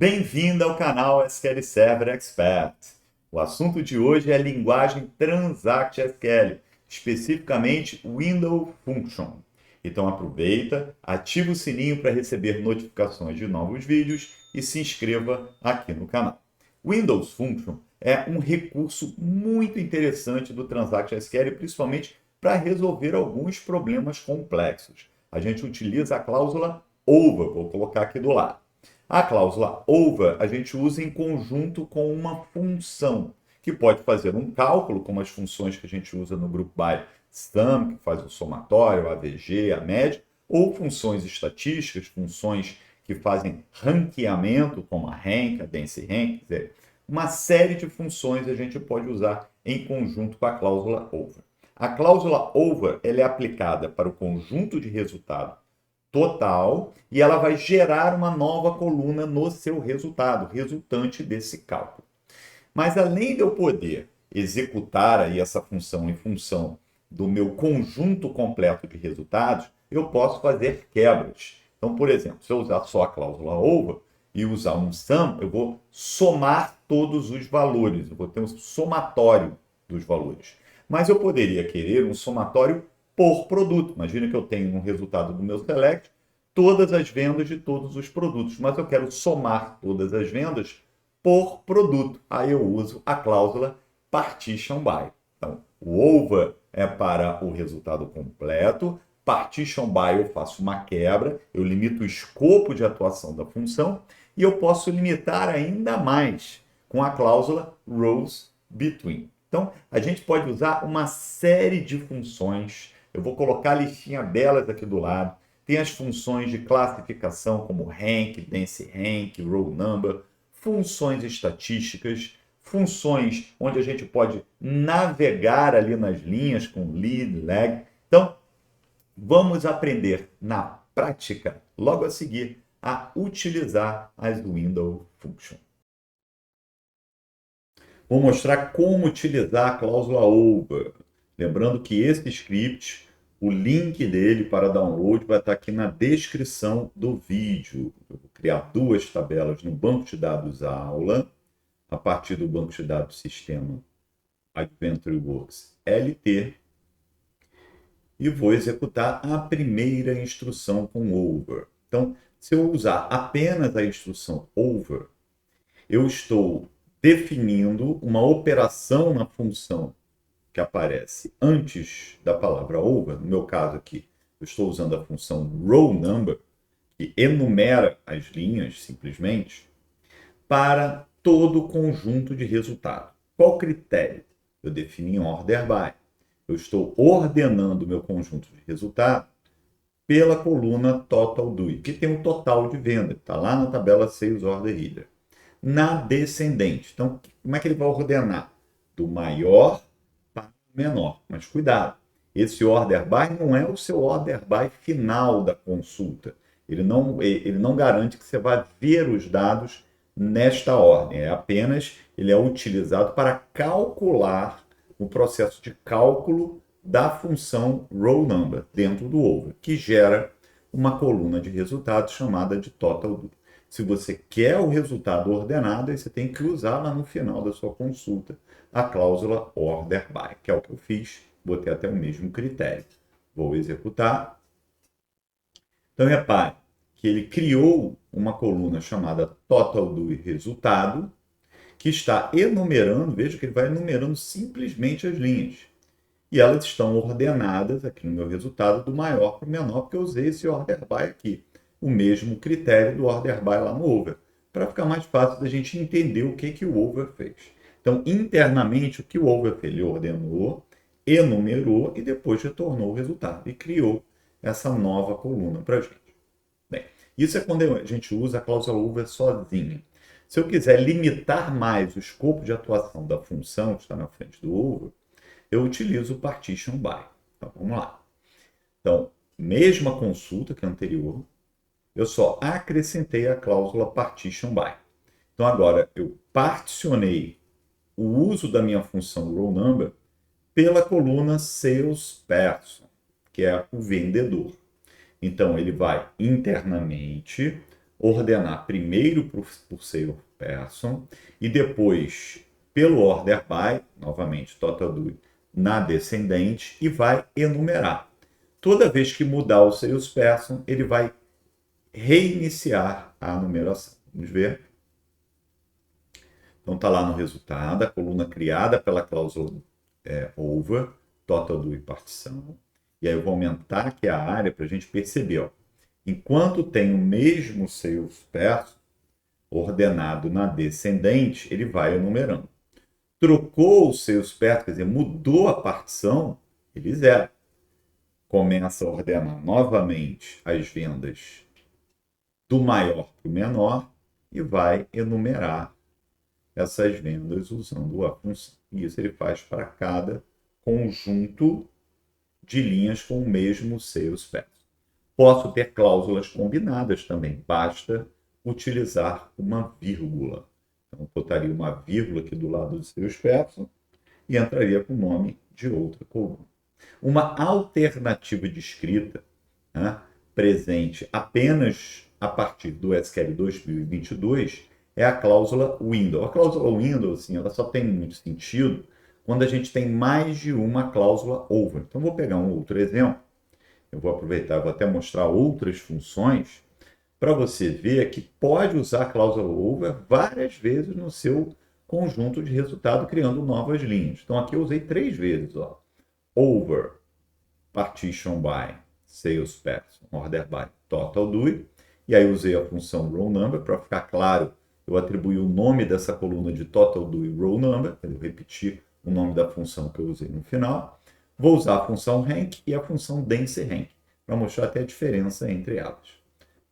Bem-vindo ao canal SQL Server Expert. O assunto de hoje é a linguagem Transact SQL, especificamente Window Function. Então aproveita, ativa o sininho para receber notificações de novos vídeos e se inscreva aqui no canal. Windows Function é um recurso muito interessante do Transact SQL, principalmente para resolver alguns problemas complexos. A gente utiliza a cláusula over, vou colocar aqui do lado. A cláusula over a gente usa em conjunto com uma função, que pode fazer um cálculo, como as funções que a gente usa no grupo by sum, que faz o somatório, a AVG, a média, ou funções estatísticas, funções que fazem ranqueamento, como a rank, a dense rank, quer dizer, uma série de funções a gente pode usar em conjunto com a cláusula over. A cláusula over ela é aplicada para o conjunto de resultado total e ela vai gerar uma nova coluna no seu resultado, resultante desse cálculo. Mas além de eu poder executar aí essa função em função do meu conjunto completo de resultados, eu posso fazer quebras. Então, por exemplo, se eu usar só a cláusula over e usar um sum, eu vou somar todos os valores, eu vou ter um somatório dos valores. Mas eu poderia querer um somatório por produto. Imagina que eu tenho um resultado do meu select, todas as vendas de todos os produtos, mas eu quero somar todas as vendas por produto. Aí eu uso a cláusula partition by. Então, o over é para o resultado completo, partition by eu faço uma quebra, eu limito o escopo de atuação da função e eu posso limitar ainda mais com a cláusula rows between. Então, a gente pode usar uma série de funções. Eu vou colocar a listinha delas aqui do lado. Tem as funções de classificação, como rank, dense rank, row number, funções estatísticas, funções onde a gente pode navegar ali nas linhas com lead, lag. Então, vamos aprender na prática, logo a seguir, a utilizar as Window Function. Vou mostrar como utilizar a cláusula over. Lembrando que esse script, o link dele para download vai estar aqui na descrição do vídeo. Eu vou criar duas tabelas no banco de dados aula, a partir do banco de dados sistema AdventureWorks LT, e vou executar a primeira instrução com over. Então, se eu usar apenas a instrução over, eu estou definindo uma operação na função que aparece antes da palavra over. No meu caso aqui, eu estou usando a função row number, que enumera as linhas simplesmente, para todo o conjunto de resultado. Qual critério? Eu defini em order by. Eu estou ordenando o meu conjunto de resultado pela coluna total do, que tem um total de venda, está lá na tabela Sales Order Header. Na descendente. Então, como é que ele vai ordenar? Do maior para o menor. Mas cuidado, esse order by não é o seu order by final da consulta. Ele não garante que você vai ver os dados nesta ordem. Ele é utilizado para calcular o processo de cálculo da função row number dentro do over, que gera uma coluna de resultados chamada de total do. Se você quer o resultado ordenado, aí você tem que usar lá no final da sua consulta a cláusula order by, que é o que eu fiz, botei até o mesmo critério. Vou executar. Então, repare que ele criou uma coluna chamada total do resultado, que está enumerando, veja que ele vai enumerando simplesmente as linhas. E elas estão ordenadas aqui no meu resultado do maior para o menor, porque eu usei esse order by aqui. O mesmo critério do order by lá no over, para ficar mais fácil da gente entender o que o over fez. Então, internamente, o que o over fez? Ele ordenou, enumerou e depois retornou o resultado e criou essa nova coluna para a gente. Bem, isso é quando a gente usa a cláusula over sozinha. Se eu quiser limitar mais o escopo de atuação da função que está na frente do over, eu utilizo o partition by. Então, vamos lá. Então, mesma consulta que a anterior, eu só acrescentei a cláusula partition by. Então, agora, eu particionei o uso da minha função row number pela coluna salesperson, que é o vendedor. Então, ele vai internamente ordenar primeiro por salesperson e depois pelo order by, novamente TotalDo na descendente, e vai enumerar. Toda vez que mudar o salesperson, ele vai reiniciar a numeração. Vamos ver? Então está lá no resultado, a coluna criada pela cláusula over, TotalDo e partição. E aí eu vou aumentar aqui a área para a gente perceber. Ó. Enquanto tem o mesmo salesperson ordenado na descendente, ele vai enumerando. Trocou o salesperson, quer dizer, mudou a partição, ele zera. Começa a ordenar novamente as vendas do maior para o menor e vai enumerar essas vendas usando a função. E isso ele faz para cada conjunto de linhas com o mesmo salesperson. Posso ter cláusulas combinadas também, basta utilizar uma vírgula. Então, botaria uma vírgula aqui do lado do salesperson e entraria com o nome de outra coluna. Uma alternativa de escrita, né, presente apenas a partir do SQL 2022 é a cláusula window. A cláusula window, assim, ela só tem muito sentido quando a gente tem mais de uma cláusula over. Então, vou pegar um outro exemplo. Eu vou aproveitar, vou até mostrar outras funções para você ver que pode usar a cláusula over várias vezes no seu conjunto de resultado, criando novas linhas. Então, aqui eu usei 3 vezes. Ó. Over, partition by, salesperson, order by, TotalDo. E aí usei a função row number, para ficar claro, eu atribuí o nome dessa coluna de TotalDo e row number, eu repetir o nome da função que eu usei no final. Vou usar a função rank e a função denseRank, para mostrar até a diferença entre elas.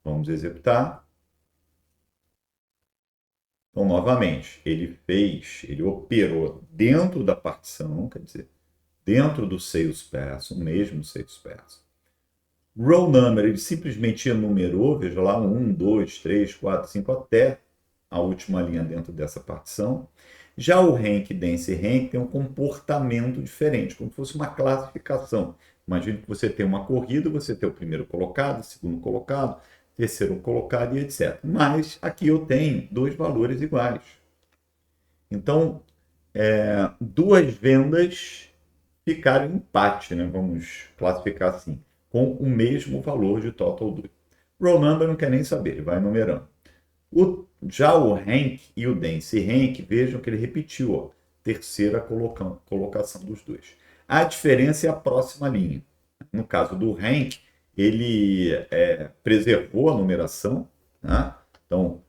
Vamos executar. Então, novamente, ele operou dentro da partição, quer dizer, dentro do salesperson, mesmo salesperson. Row number, ele simplesmente enumerou, veja lá, 1, 2, 3, 4, 5, até a última linha dentro dessa partição. Já o rank, denseRank tem um comportamento diferente, como se fosse uma classificação. Imagine que você tem uma corrida, você tem o primeiro colocado, o segundo colocado, terceiro colocado e etc. Mas aqui eu tenho 2 valores iguais. Então, 2 vendas ficaram em empate, né? Vamos classificar assim, com o mesmo valor de TotalDo. Row number não quer nem saber, ele vai enumerando. Já o rank e o denseRank, vejam que ele repetiu, ó, terceira colocação dos dois. A diferença é a próxima linha. No caso do rank, ele preservou a numeração, né? Então,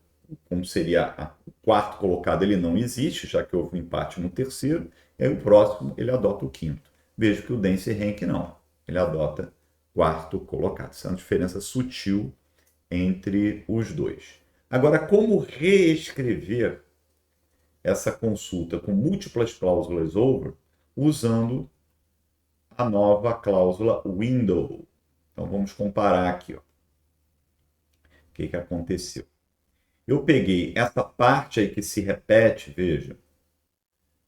como seria o quarto colocado, ele não existe, já que houve um empate no terceiro, e aí o próximo ele adota o quinto. Vejo que o denseRank não, ele adota quarto colocado. Essa é uma diferença sutil entre os dois. Agora, como reescrever essa consulta com múltiplas cláusulas over usando a nova cláusula window? Então, vamos comparar aqui. Ó. O que aconteceu? Eu peguei essa parte aí que se repete, veja,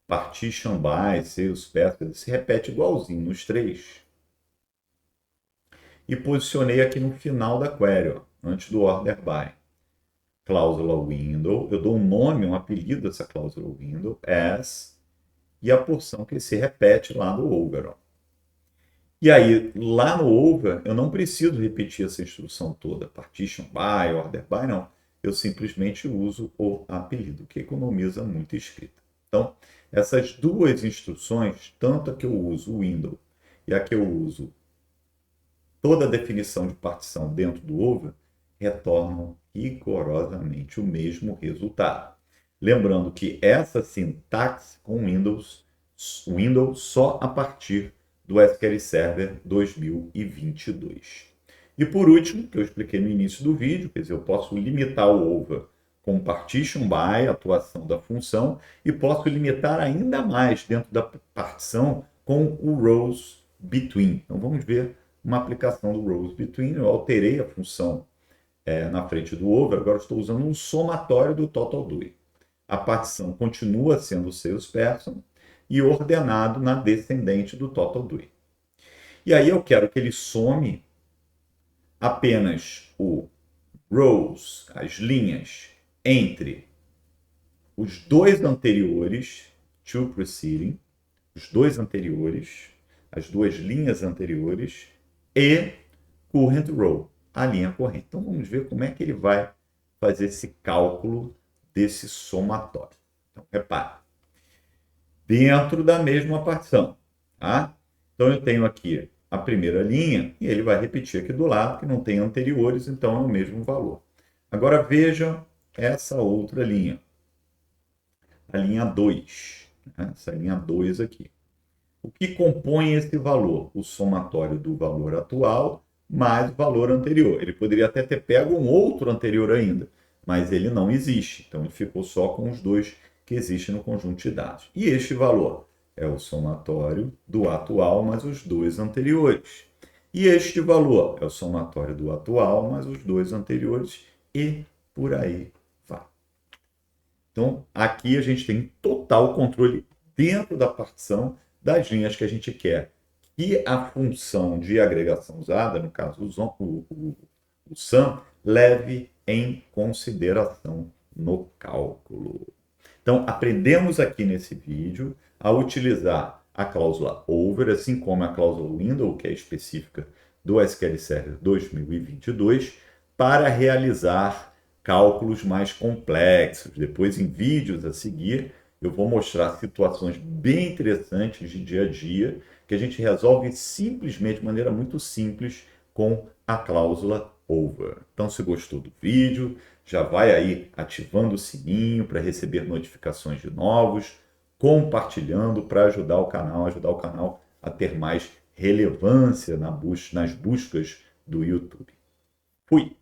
partition by, salesperson, se repete igualzinho nos 3. E posicionei aqui no final da query, ó, antes do order by. Cláusula window, eu dou um nome, um apelido dessa cláusula window, as, e a porção que se repete lá no over. Ó. E aí, lá no over, eu não preciso repetir essa instrução toda, partition by, order by, não. Eu simplesmente uso o apelido, que economiza muita escrita. Então, essas 2 instruções, tanto a que eu uso o window e a que eu uso toda a definição de partição dentro do over, retornam rigorosamente o mesmo resultado. Lembrando que essa sintaxe com Windows só a partir do SQL Server 2022. E por último, que eu expliquei no início do vídeo, quer dizer, eu posso limitar o over com partition by, atuação da função, e posso limitar ainda mais dentro da partição com o rows between. Então vamos ver uma aplicação do rows between. Eu alterei a função na frente do over, agora estou usando um somatório do TotalDo. A partição continua sendo o salesperson e ordenado na descendente do TotalDo. E aí eu quero que ele some apenas o rows, as linhas entre os dois anteriores, two preceding, os dois anteriores, as duas linhas anteriores, e current row, a linha corrente. Então vamos ver como é que ele vai fazer esse cálculo desse somatório. Então, repare, dentro da mesma partição, tá? Então eu tenho aqui a primeira linha e ele vai repetir aqui do lado, que não tem anteriores, então é o mesmo valor. Agora veja essa outra linha, a linha 2, né? Essa linha 2 aqui. O que compõe esse valor? O somatório do valor atual mais o valor anterior. Ele poderia até ter pego um outro anterior ainda, mas ele não existe. Então, ele ficou só com os dois que existem no conjunto de dados. E este valor é o somatório do atual mais os dois anteriores. E este valor é o somatório do atual mais os dois anteriores e por aí vai. Então, aqui a gente tem total controle dentro da partição das linhas que a gente quer que a função de agregação usada, no caso o sum, leve em consideração no cálculo. Então, aprendemos aqui nesse vídeo a utilizar a cláusula over, assim como a cláusula window, que é específica do SQL Server 2022, para realizar cálculos mais complexos. Depois, em vídeos a seguir, eu vou mostrar situações bem interessantes de dia a dia que a gente resolve simplesmente, de maneira muito simples, com a cláusula over. Então, se gostou do vídeo, já vai aí ativando o sininho para receber notificações de novos, compartilhando para ajudar o canal a ter mais relevância nas buscas do YouTube. Fui!